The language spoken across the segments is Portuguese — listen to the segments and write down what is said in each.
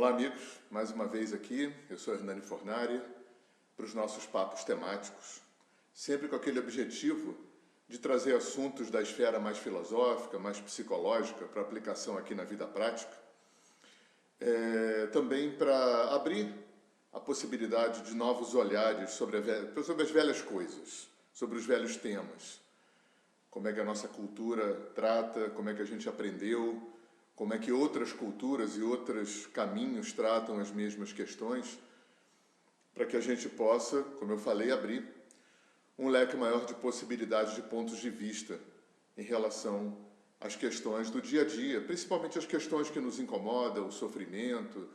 Olá, amigos. Mais uma vez aqui, eu sou Hernani Fornari, para os nossos papos temáticos, sempre com aquele objetivo de trazer assuntos da esfera mais filosófica, mais psicológica, para aplicação aqui na vida prática, também para abrir a possibilidade de novos olhares sobre as velhas coisas, sobre os velhos temas, como é que a nossa cultura trata, como é que a gente aprendeu, como é que outras culturas e outros caminhos tratam as mesmas questões, para que a gente possa, como eu falei, abrir um leque maior de possibilidades de pontos de vista em relação às questões do dia a dia, principalmente as questões que nos incomodam, o sofrimento,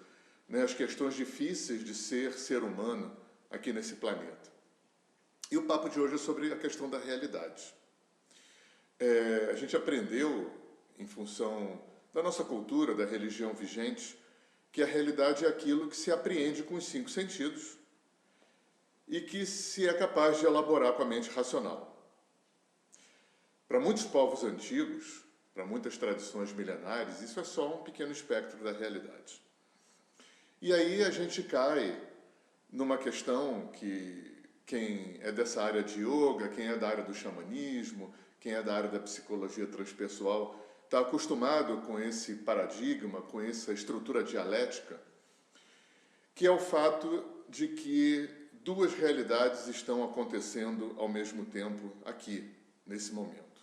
as questões difíceis de ser humano aqui nesse planeta. E o papo de hoje é sobre a questão da realidade. A gente aprendeu, em função da nossa cultura, da religião vigente, que a realidade é aquilo que se apreende com os 5 sentidos e que se é capaz de elaborar com a mente racional. Para muitos povos antigos, para muitas tradições milenares, isso é só um pequeno espectro da realidade. E aí a gente cai numa questão que quem é dessa área de yoga, quem é da área do xamanismo, quem é da área da psicologia transpessoal, está acostumado com esse paradigma, com essa estrutura dialética, que é o fato de que 2 realidades estão acontecendo ao mesmo tempo aqui, nesse momento.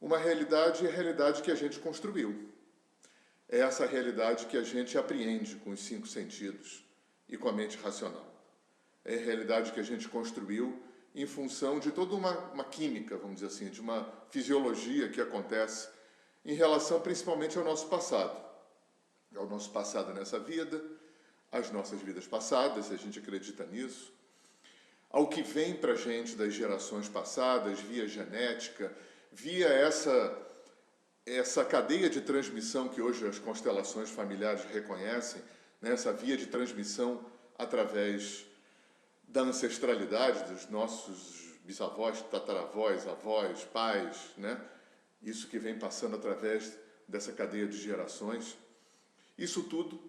Uma realidade é a realidade que a gente construiu. É essa realidade que a gente apreende com os 5 sentidos e com a mente racional. É a realidade que a gente construiu em função de toda uma química, vamos dizer assim, de uma fisiologia que acontece em relação principalmente ao nosso passado. Ao nosso passado nessa vida, às nossas vidas passadas, se a gente acredita nisso, ao que vem para a gente das gerações passadas, via genética, via essa cadeia de transmissão que hoje as constelações familiares reconhecem, essa via de transmissão através da ancestralidade dos nossos bisavós, tataravós, avós, pais, Isso que vem passando através dessa cadeia de gerações. Isso tudo,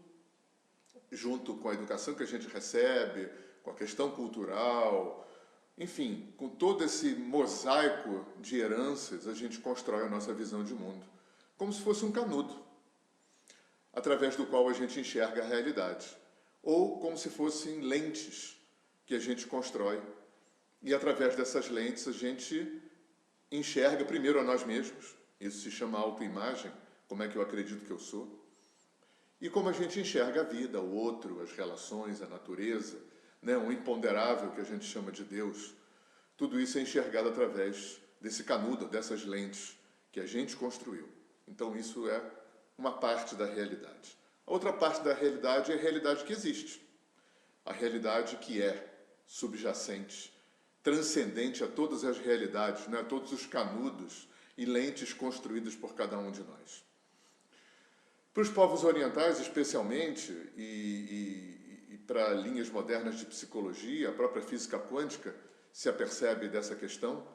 junto com a educação que a gente recebe, com a questão cultural, enfim, com todo esse mosaico de heranças, a gente constrói a nossa visão de mundo, como se fosse um canudo, através do qual a gente enxerga a realidade, ou como se fossem lentes que a gente constrói, e através dessas lentes a gente enxerga primeiro a nós mesmos, isso se chama autoimagem, como é que eu acredito que eu sou, e como a gente enxerga a vida, o outro, as relações, a natureza, um imponderável que a gente chama de Deus. Tudo isso é enxergado através desse canudo, dessas lentes que a gente construiu. Então isso é uma parte da realidade. A outra parte da realidade é a realidade que existe. A realidade que é subjacente, transcendente a todas as realidades, a todos os canudos e lentes construídos por cada um de nós. Para os povos orientais, especialmente, e para linhas modernas de psicologia, a própria física quântica se apercebe dessa questão,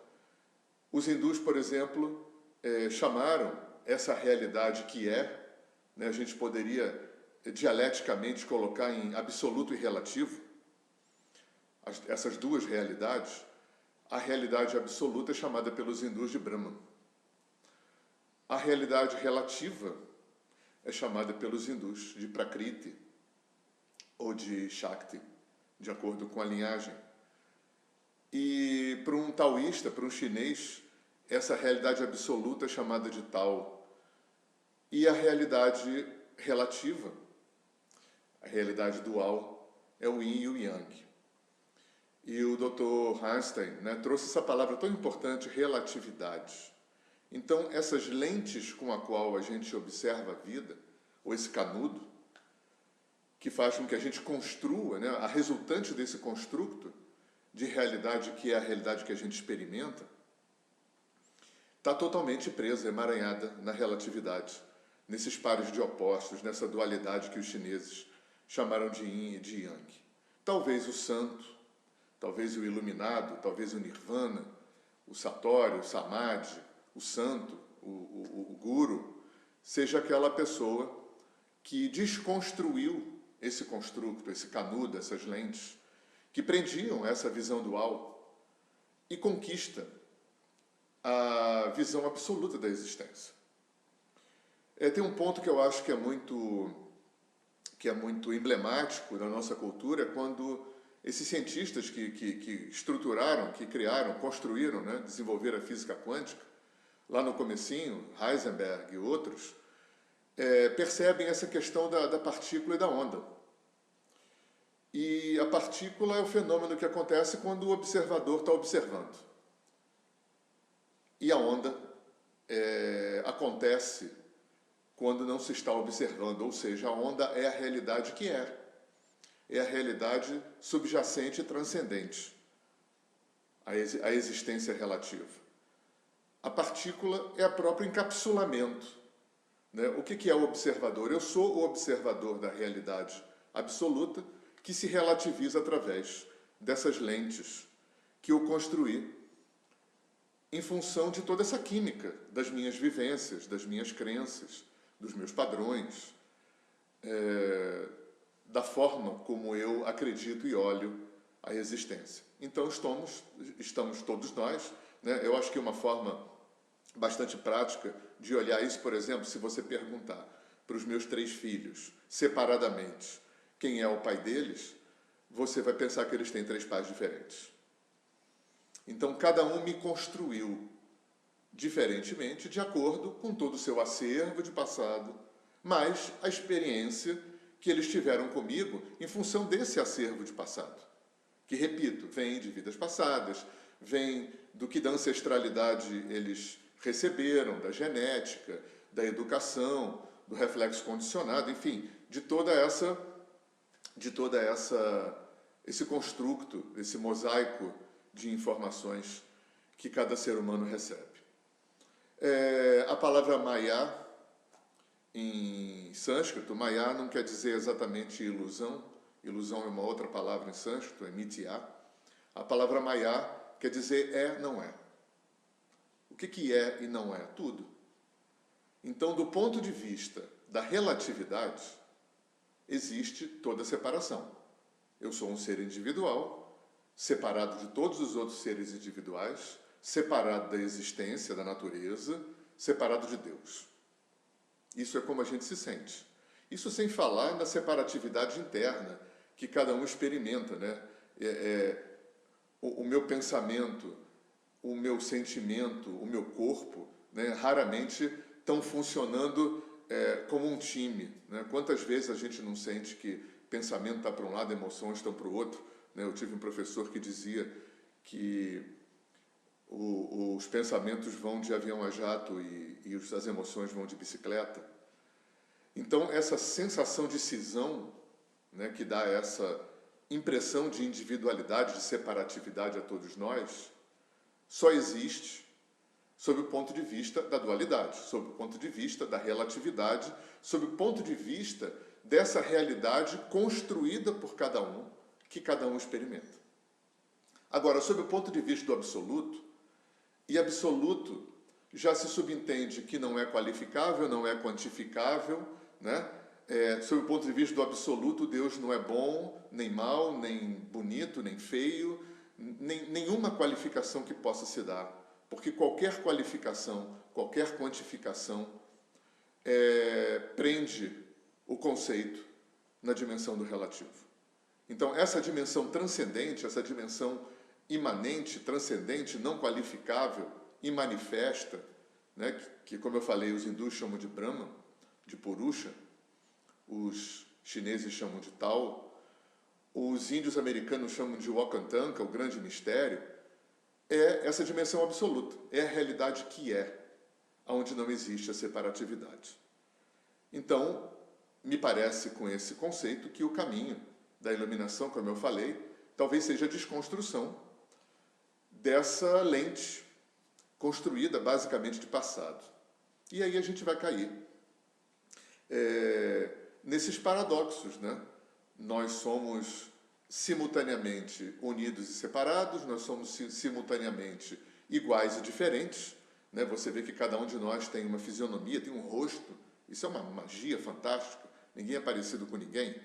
os hindus, por exemplo, chamaram essa realidade que a gente poderia dialeticamente colocar em absoluto e relativo, essas 2 realidades. A realidade absoluta é chamada pelos hindus de Brahman. A realidade relativa é chamada pelos hindus de Prakriti ou de Shakti, de acordo com a linhagem. E para um taoísta, para um chinês, essa realidade absoluta é chamada de Tao. E a realidade relativa, a realidade dual, é o Yin e o Yang. E o Dr. Einstein trouxe essa palavra tão importante, relatividade. Então, essas lentes com a qual a gente observa a vida, ou esse canudo, que faz com que a gente construa, a resultante desse construto de realidade, que é a realidade que a gente experimenta, está totalmente presa, emaranhada na relatividade, nesses pares de opostos, nessa dualidade que os chineses chamaram de Yin e de Yang. Talvez o santo, talvez o iluminado, talvez o nirvana, o satori, o samadhi, o santo, o guru, seja aquela pessoa que desconstruiu esse construto, esse canudo, essas lentes, que prendiam essa visão dual e conquista a visão absoluta da existência. Tem um ponto que eu acho que é muito emblemático da nossa cultura, quando esses cientistas que estruturaram, que criaram, construíram, né, desenvolveram a física quântica, lá no comecinho, Heisenberg e outros, percebem essa questão da partícula e da onda. E a partícula é o fenômeno que acontece quando o observador está observando. E a onda acontece quando não se está observando, ou seja, a onda é a realidade que é. É a realidade subjacente e transcendente, a existência relativa. A partícula é o próprio encapsulamento, né? O que é o observador? Eu sou o observador da realidade absoluta que se relativiza através dessas lentes que eu construí em função de toda essa química das minhas vivências, das minhas crenças, dos meus padrões, da forma como eu acredito e olho a existência. Então, estamos todos nós, né? Eu acho que uma forma bastante prática de olhar isso, por exemplo, se você perguntar para os meus 3 filhos, separadamente, quem é o pai deles, você vai pensar que eles têm 3 pais diferentes. Então, cada um me construiu diferentemente, de acordo com todo o seu acervo de passado, mas a experiência que eles tiveram comigo em função desse acervo de passado. Que, repito, vem de vidas passadas, vem do que da ancestralidade eles receberam, da genética, da educação, do reflexo condicionado, enfim, de toda esse construto, esse mosaico de informações que cada ser humano recebe. A palavra Maya, em sânscrito, Maya não quer dizer exatamente ilusão. Ilusão é uma outra palavra em sânscrito, é mitya. A palavra Maya quer dizer não é. O que é e não é? Tudo. Então, do ponto de vista da relatividade, existe toda a separação. Eu sou um ser individual, separado de todos os outros seres individuais, separado da existência, da natureza, separado de Deus. Isso é como a gente se sente. Isso sem falar na separatividade interna que cada um experimenta, né? O meu pensamento, o meu sentimento, o meu corpo, né, raramente estão funcionando como um time, né? Quantas vezes a gente não sente que pensamento está para um lado, emoções estão para o outro, né? Eu tive um professor que dizia que os pensamentos vão de avião a jato e as emoções vão de bicicleta. Então, essa sensação de cisão, né, que dá essa impressão de individualidade, de separatividade a todos nós, só existe sob o ponto de vista da dualidade, sob o ponto de vista da relatividade, sob o ponto de vista dessa realidade construída por cada um, que cada um experimenta. Agora, sob o ponto de vista do absoluto, e absoluto já se subentende que não é qualificável, não é quantificável, né? Sob o ponto de vista do absoluto, Deus não é bom, nem mau, nem bonito, nem feio, nenhuma qualificação que possa se dar, porque qualquer qualificação, qualquer quantificação prende o conceito na dimensão do relativo. Então, essa dimensão transcendente, essa dimensão imanente, transcendente, não qualificável, imanifesta, né, que, como eu falei, os hindus chamam de Brahman, de Purusha, os chineses chamam de Tao, os índios americanos chamam de Wakantanka, o grande mistério, é essa dimensão absoluta, é a realidade que onde não existe a separatividade. Então, me parece com esse conceito que o caminho da iluminação, como eu falei, talvez seja a desconstrução dessa lente construída basicamente de passado. E aí a gente vai cair nesses paradoxos, né? Nós somos simultaneamente unidos e separados, nós somos simultaneamente iguais e diferentes, né? Você vê que cada um de nós tem uma fisionomia, tem um rosto, isso é uma magia fantástica, ninguém é parecido com ninguém,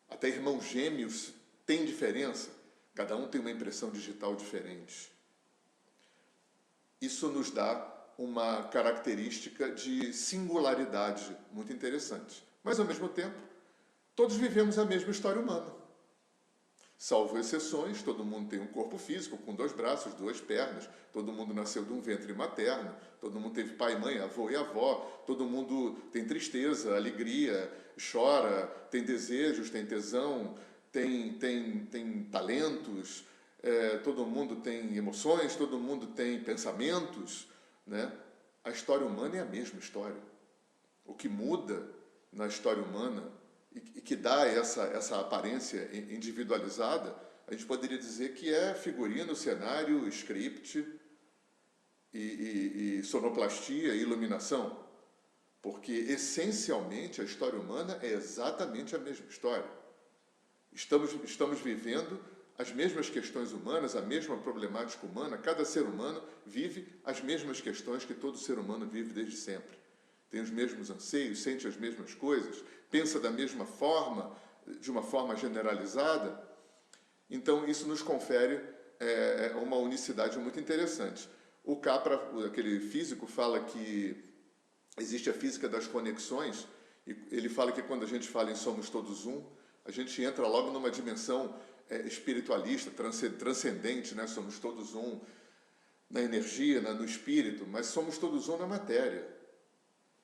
até irmãos gêmeos têm diferença, cada um tem uma impressão digital diferente. Isso nos dá uma característica de singularidade muito interessante. Mas, ao mesmo tempo, todos vivemos a mesma história humana. Salvo exceções, todo mundo tem um corpo físico, com 2 braços, 2 pernas, todo mundo nasceu de um ventre materno, todo mundo teve pai, mãe, avô e avó, todo mundo tem tristeza, alegria, chora, tem desejos, tem tesão, tem talentos, todo mundo tem emoções, todo mundo tem pensamentos, né? A história humana é a mesma história. O que muda na história humana e que dá essa aparência individualizada, a gente poderia dizer que é figurino, cenário, script e sonoplastia e iluminação, porque essencialmente a história humana é exatamente a mesma história. Estamos vivendo as mesmas questões humanas, a mesma problemática humana, cada ser humano vive as mesmas questões que todo ser humano vive desde sempre. Tem os mesmos anseios, sente as mesmas coisas, pensa da mesma forma, de uma forma generalizada. Então, isso nos confere uma unicidade muito interessante. O Capra, aquele físico, fala que existe a física das conexões, e ele fala que quando a gente fala em somos todos um, a gente entra logo numa dimensão espiritualista, transcendente, né? Somos todos um na energia, no espírito, mas somos todos um na matéria.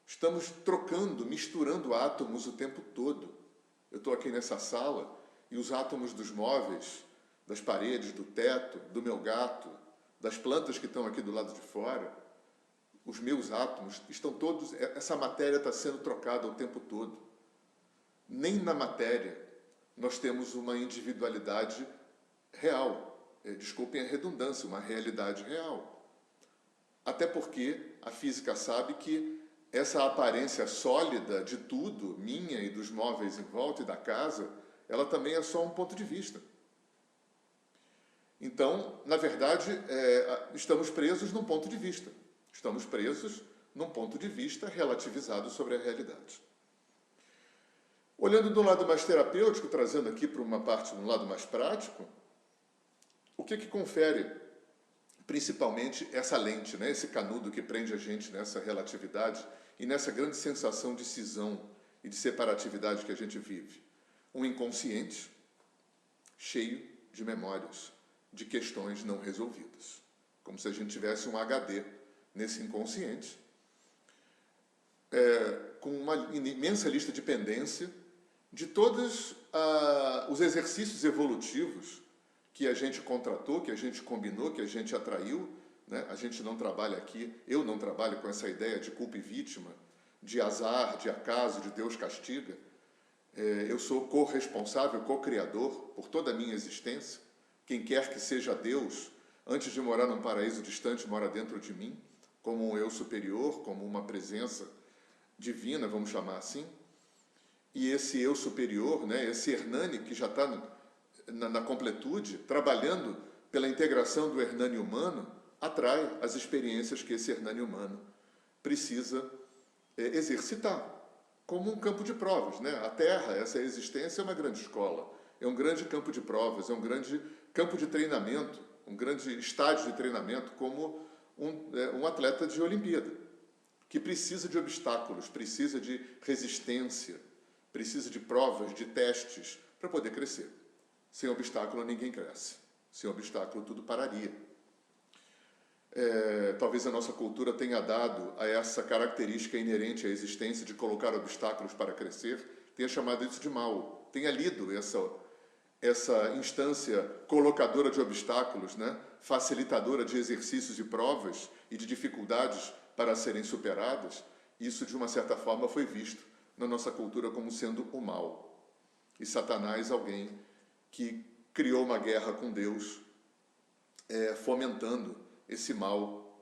Estamos trocando, misturando átomos o tempo todo. Eu estou aqui nessa sala e os átomos dos móveis, das paredes, do teto, do meu gato, das plantas que estão aqui do lado de fora, os meus átomos estão todos... Essa matéria está sendo trocada o tempo todo. Nem na matéria nós temos uma individualidade real. Desculpem a redundância, uma realidade real. Até porque a física sabe que essa aparência sólida de tudo, minha e dos móveis em volta e da casa, ela também é só um ponto de vista. Então, na verdade, estamos presos num ponto de vista. Estamos presos num ponto de vista relativizado sobre a realidade. Olhando do lado mais terapêutico, trazendo aqui para uma parte, um lado mais prático, o que confere principalmente essa lente, né? Esse canudo que prende a gente nessa relatividade e nessa grande sensação de cisão e de separatividade que a gente vive? Um inconsciente cheio de memórias, de questões não resolvidas. Como se a gente tivesse um HD nesse inconsciente, com uma imensa lista de pendência de todos os exercícios evolutivos que a gente contratou, que a gente combinou, que a gente atraiu, né? A gente não trabalha aqui, eu não trabalho com essa ideia de culpa e vítima, de azar, de acaso, de Deus castiga. Eu sou corresponsável, co-criador por toda a minha existência. Quem quer que seja Deus, antes de morar num paraíso distante, mora dentro de mim, como um eu superior, como uma presença divina, vamos chamar assim. E esse eu superior, né, esse Hernani que já está na completude, trabalhando pela integração do Hernani humano, atrai as experiências que esse Hernani humano precisa exercitar, como um campo de provas, né? A Terra, essa existência é uma grande escola, é um grande campo de provas, é um grande campo de treinamento, um grande estádio de treinamento, como um atleta de Olimpíada, que precisa de obstáculos, precisa de resistência, precisa de provas, de testes, para poder crescer. Sem obstáculo, ninguém cresce. Sem obstáculo, tudo pararia. Talvez a nossa cultura tenha dado a essa característica inerente à existência de colocar obstáculos para crescer, tenha chamado isso de mal, tenha lido essa instância colocadora de obstáculos, né? Facilitadora de exercícios e provas e de dificuldades para serem superadas. Isso, de uma certa forma, foi visto na nossa cultura como sendo o mal. E Satanás, alguém que criou uma guerra com Deus, fomentando esse mal,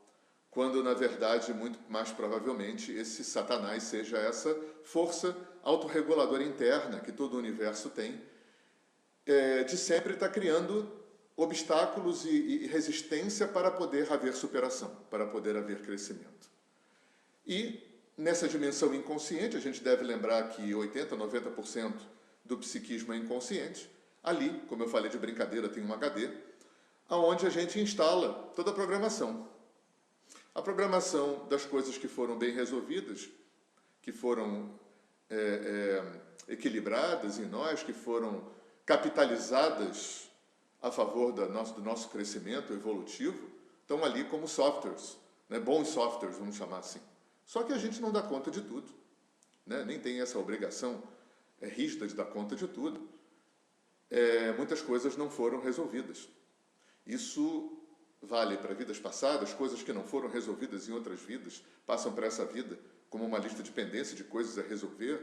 quando, na verdade, muito mais provavelmente, esse Satanás seja essa força autorreguladora interna que todo o universo tem, de sempre estar criando obstáculos e resistência para poder haver superação, para poder haver crescimento. E nessa dimensão inconsciente, a gente deve lembrar que 80, 90% do psiquismo é inconsciente. Ali, como eu falei de brincadeira, tem um HD, aonde a gente instala toda a programação. A programação das coisas que foram bem resolvidas, que foram equilibradas em nós, que foram capitalizadas a favor do nosso crescimento evolutivo, estão ali como softwares, né? Bons softwares, vamos chamar assim. Só que a gente não dá conta de tudo, né? Nem tem essa obrigação rígida de dar conta de tudo. Muitas coisas não foram resolvidas. Isso vale para vidas passadas, coisas que não foram resolvidas em outras vidas, passam para essa vida como uma lista de pendência de coisas a resolver.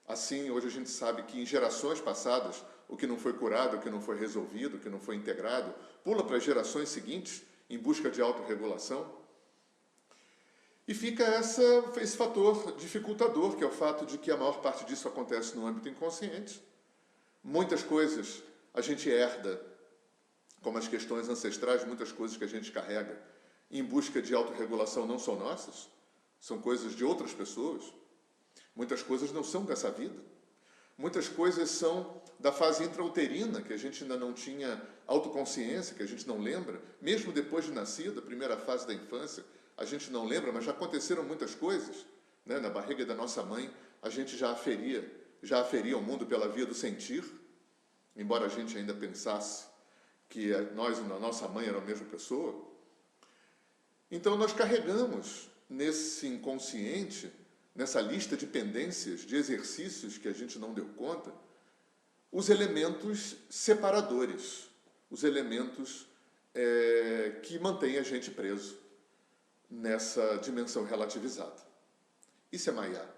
Assim, hoje a gente sabe que em gerações passadas, o que não foi curado, o que não foi resolvido, o que não foi integrado, pula para as gerações seguintes em busca de autorregulação. E fica esse fator dificultador, que é o fato de que a maior parte disso acontece no âmbito inconsciente. Muitas coisas a gente herda, como as questões ancestrais, muitas coisas que a gente carrega em busca de autorregulação não são nossas, são coisas de outras pessoas. Muitas coisas não são dessa vida. Muitas coisas são da fase intrauterina, que a gente ainda não tinha autoconsciência, que a gente não lembra, mesmo depois de nascido, a primeira fase da infância, a gente não lembra, mas já aconteceram muitas coisas, né? Na barriga da nossa mãe, a gente já aferia o mundo pela via do sentir, embora a gente ainda pensasse que nós e a nossa mãe eram a mesma pessoa. Então nós carregamos nesse inconsciente, nessa lista de pendências, de exercícios que a gente não deu conta, os elementos separadores, os elementos que mantêm a gente preso nessa dimensão relativizada. Isso é Maya,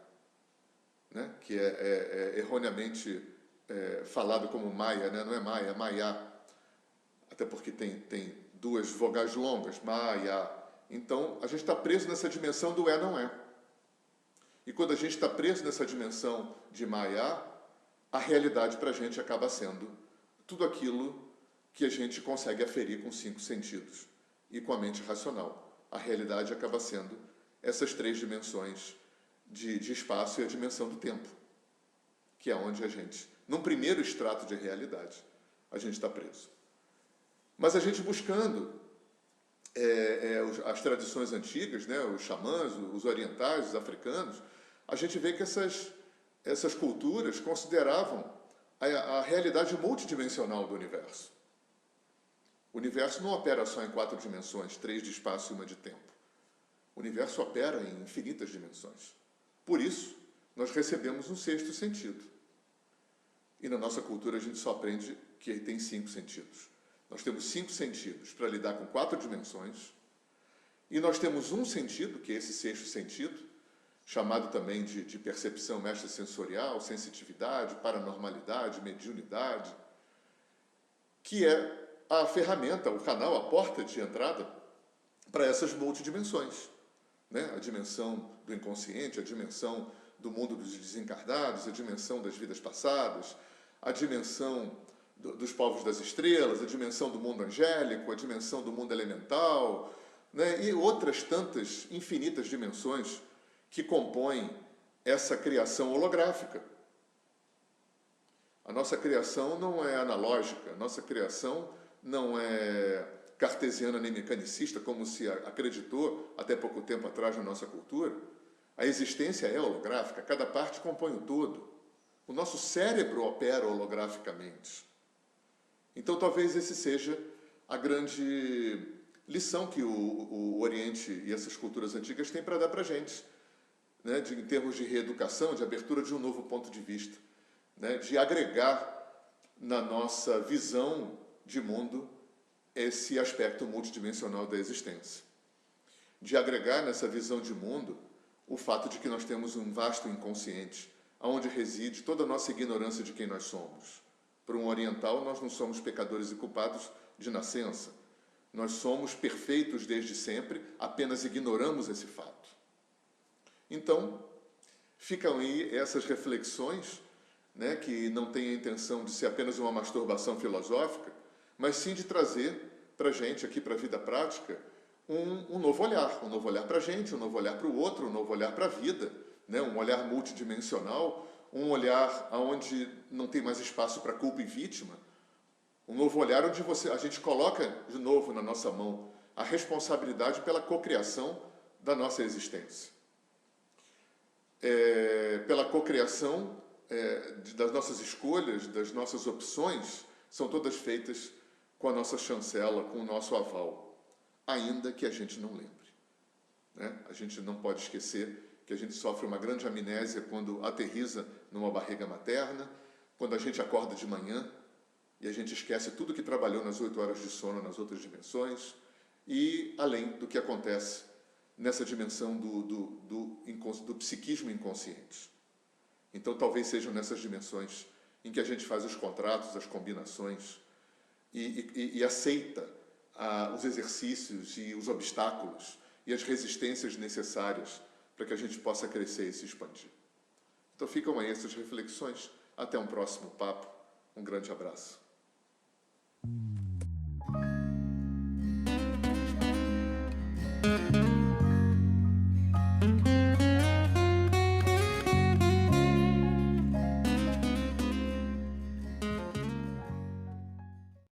né? Que é erroneamente falado como Maya, né? Não é Maya, é Maya, até porque tem duas vogais longas, Maya. Então, a gente está preso nessa dimensão do não é. E quando a gente está preso nessa dimensão de Maya, a realidade para a gente acaba sendo tudo aquilo que a gente consegue aferir com 5 sentidos e com a mente racional. A realidade acaba sendo essas 3 dimensões de espaço e a dimensão do tempo, que é onde a gente, num primeiro extrato de realidade, a gente está preso. Mas a gente buscando as tradições antigas, né, os xamãs, os orientais, os africanos, a gente vê que essas culturas consideravam a realidade multidimensional do universo. O universo não opera só em 4 dimensões, 3 de espaço e 1 de tempo. O universo opera em infinitas dimensões. Por isso, nós recebemos um 6º sentido. E na nossa cultura a gente só aprende que tem 5 sentidos. Nós temos 5 sentidos para lidar com 4 dimensões. E nós temos um sentido, que é esse 6º sentido, chamado também de percepção extrasensorial, sensitividade, paranormalidade, mediunidade, que é a ferramenta, o canal, a porta de entrada para essas multidimensões, né? A dimensão do inconsciente, a dimensão do mundo dos desencarnados, a dimensão das vidas passadas, a dimensão dos povos das estrelas, a dimensão do mundo angélico, a dimensão do mundo elemental, né? E outras tantas infinitas dimensões que compõem essa criação holográfica. A nossa criação não é analógica, a nossa criação não é cartesiana nem mecanicista, como se acreditou até pouco tempo atrás na nossa cultura. A existência é holográfica, cada parte compõe o todo. O nosso cérebro opera holograficamente. Então, talvez esse seja a grande lição que o Oriente e essas culturas antigas têm para dar para a gente, né? Em termos de reeducação, de abertura de um novo ponto de vista, né? De agregar na nossa visão de mundo esse aspecto multidimensional da existência. De agregar nessa visão de mundo o fato de que nós temos um vasto inconsciente, onde reside toda a nossa ignorância de quem nós somos. Para um oriental, nós não somos pecadores e culpados de nascença. Nós somos perfeitos desde sempre, apenas ignoramos esse fato. Então, ficam aí essas reflexões, né, que não têm a intenção de ser apenas uma masturbação filosófica, mas sim de trazer para a gente, aqui para a vida prática, um novo olhar para a gente, um novo olhar para o outro, um novo olhar para a vida, né? Um olhar multidimensional, um olhar onde não tem mais espaço para culpa e vítima, um novo olhar onde a gente coloca de novo na nossa mão a responsabilidade pela cocriação da nossa existência. Pela cocriação das nossas escolhas, das nossas opções, são todas feitas com a nossa chancela, com o nosso aval, ainda que a gente não lembre, né? A gente não pode esquecer que a gente sofre uma grande amnésia quando aterriza numa barriga materna, quando a gente acorda de manhã e a gente esquece tudo que trabalhou nas 8 horas de sono nas outras dimensões, e além do que acontece nessa dimensão do psiquismo inconsciente. Então, talvez sejam nessas dimensões em que a gente faz os contratos, as combinações e aceita os exercícios e os obstáculos e as resistências necessárias para que a gente possa crescer e se expandir. Então, ficam aí essas reflexões. Até um próximo papo. Um grande abraço.